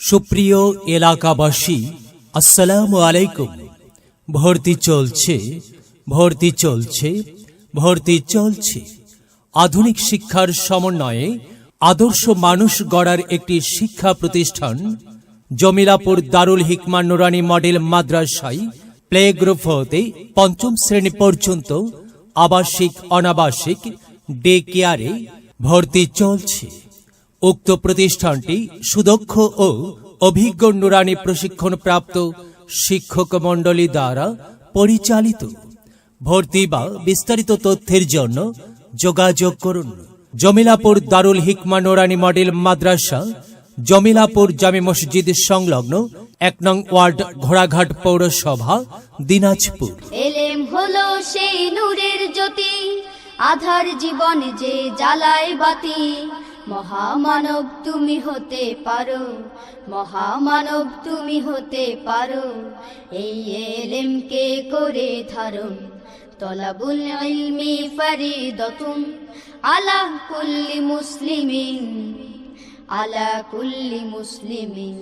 সুপ্রিয় এলাকাবাসী, আসসালামু আলাইকুম। ভর্তি চলছে, ভর্তি চলছে, ভর্তি চলছে। আধুনিক শিক্ষার সমন্বয়ে আদর্শ মানুষ গড়ার একটি শিক্ষা প্রতিষ্ঠান জমিলাপুর দারুল হিকমা নুরানী মডেল মাদ্রাসায় প্লে গ্রুপ হতে পঞ্চম শ্রেণী পর্যন্ত আবাসিক অনাবাসিক ডে কেয়ারে ভর্তি চলছে। উক্ত প্রতিষ্ঠানটি সুদক্ষ ও অভিজ্ঞ নুরানী প্রশিক্ষণপ্রাপ্ত শিক্ষক মণ্ডলী দ্বারা পরিচালিত। ভর্তি বা বিস্তারিত তথ্যের জন্য যোগাযোগ করুন জমিলাপুর দারুল হিকমা নুরানী মডেল মাদ্রাসা, জমিলাপুর জামে মসজিদ সংলগ্ন ১ নং ওয়ার্ড, ঘোড়াঘাট পৌরসভা, দিনাজপুর। এলেম হলো সেই নূরের জ্যোতি, আধার জীবন যে জ্বালায় বাতি। মহামানব তুমি হতে পারো, মহামানব তুমি হতে পারো। এই এলেমকে করে ধারণ, তলাবুল ইলমি ফরিদাতুন আলা কুল্লি মুসলিমিন, আলা কুল্লি মুসলিমিন।